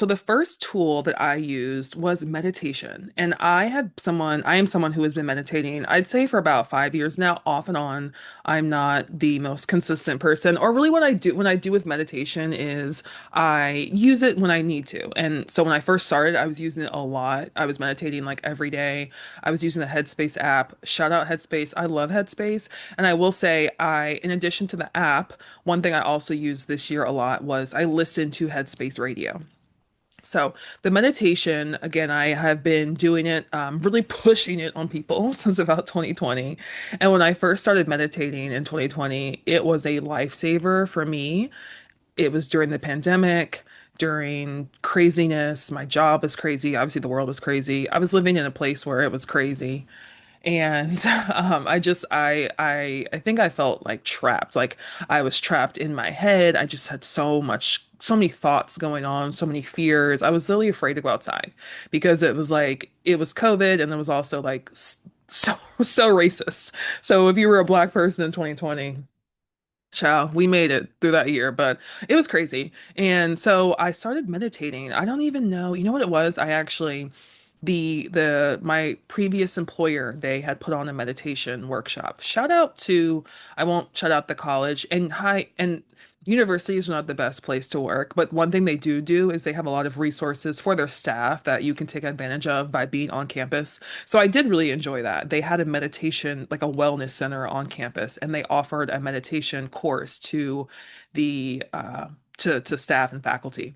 So the first tool that I used was meditation. And I am someone who has been meditating, I'd say for about 5 years now, off and on. I'm not the most consistent person. Or really what I do with meditation is I use it when I need to. And so when I first started, I was using it a lot. I was meditating like every day. I was using the Headspace app. Shout out Headspace. I love Headspace. And I will say in addition to the app, one thing I also used this year a lot was I listened to Headspace radio. So the meditation, again, I have been doing it, really pushing it on people since about 2020. And when I first started meditating in 2020, it was a lifesaver for me. It was during the pandemic, during craziness. My job was crazy. Obviously, the world was crazy. I was living in a place where it was crazy. And I think I felt like trapped. Like I was trapped in my head. I just had so many thoughts going on, so many fears. I was really afraid to go outside because it was like it was COVID and it was also like so racist. So if you were a black person in 2020, ciao, we made it through that year, but it was crazy. And so I started meditating. I don't even know, you know what it was? I actually the my previous employer, they had put on a meditation workshop. Shout out to, I won't shout out the college and high and universities are not the best place to work, but one thing they do is they have a lot of resources for their staff that you can take advantage of by being on campus. So I did really enjoy that. They had a meditation, like a wellness center on campus, and they offered a meditation course to the to staff and faculty.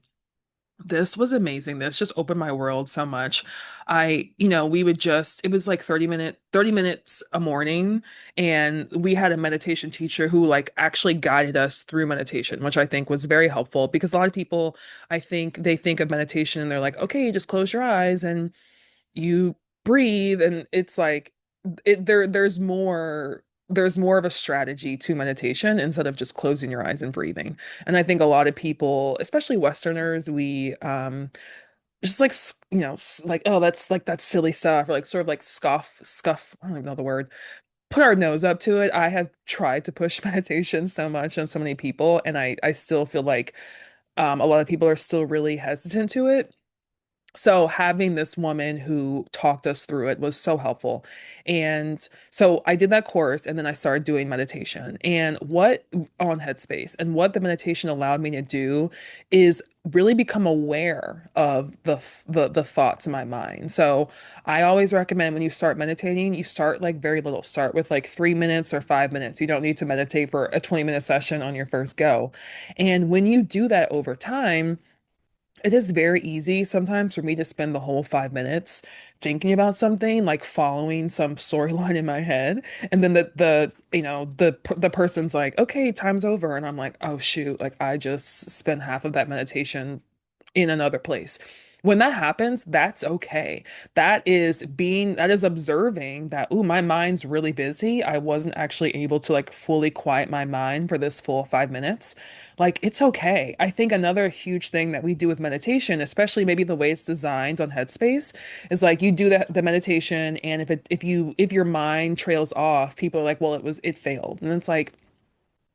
This was amazing. This just opened my world so much. We would just, it was like 30 minutes a morning. And we had a meditation teacher who like actually guided us through meditation, which I think was very helpful because a lot of people, I think they think of meditation and they're like, okay, just close your eyes and you breathe. And it's like, there's more of a strategy to meditation instead of just closing your eyes and breathing. And I think a lot of people, especially Westerners, we just like like, oh, that's like that silly stuff, or like sort of like scuff, I don't even know the word, put our nose up to it. I have tried to push meditation so much on so many people, and I still feel like a lot of people are still really hesitant to it. So having this woman who talked us through it was so helpful. And so I did that course and then I started doing meditation. And what on Headspace, and what the meditation allowed me to do is really become aware of the thoughts in my mind. So I always recommend when you start meditating, you start like very little. Start with like 3 minutes or 5 minutes. You don't need to meditate for a 20-minute session on your first go. And when you do that over time, it is very easy sometimes for me to spend the whole 5 minutes thinking about something, like following some storyline in my head, and then the person's like, "Okay, time's over," and I'm like, "Oh shoot!" Like I just spent half of that meditation in another place. When that happens, that's okay. That is observing that, ooh, my mind's really busy. I wasn't actually able to like fully quiet my mind for this full 5 minutes. Like, it's okay. I think another huge thing that we do with meditation, especially maybe the way it's designed on Headspace, is like you do the meditation, and if your mind trails off, people are like, well, it failed. And it's like,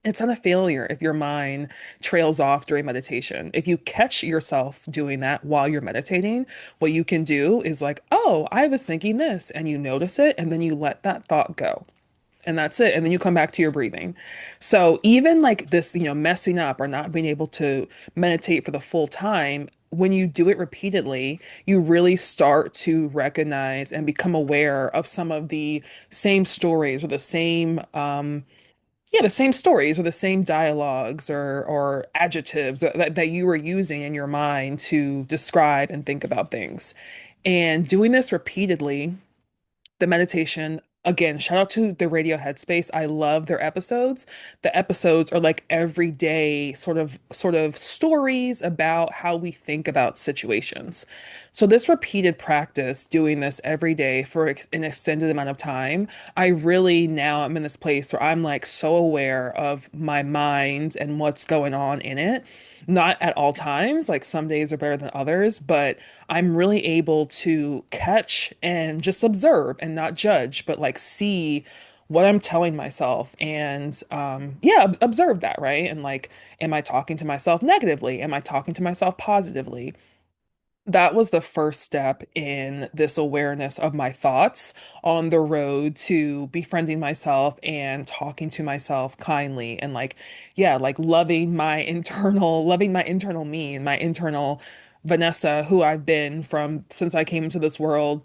it's not a failure if your mind trails off during meditation. If you catch yourself doing that while you're meditating, what you can do is like, oh, I was thinking this, and you notice it, and then you let that thought go. And that's it. And then you come back to your breathing. So even like this, messing up or not being able to meditate for the full time, when you do it repeatedly, you really start to recognize and become aware of some of the same stories or the same stories or the same dialogues or adjectives that you were using in your mind to describe and think about things. And doing this repeatedly, the meditation, again, shout out to the Radio Headspace. I love their episodes. The episodes are like everyday sort of stories about how we think about situations. So this repeated practice, doing this every day for an extended amount of time, I really now am in this place where I'm like so aware of my mind and what's going on in it. Not at all times, like some days are better than others, but I'm really able to catch and just observe and not judge, but like see what I'm telling myself and yeah, observe that, right? And like, am I talking to myself negatively? Am I talking to myself positively? that was the first step in this awareness of my thoughts on the road to befriending myself and talking to myself kindly and like, yeah, like loving my internal me and my internal Vanessa, who I've been from since I came into this world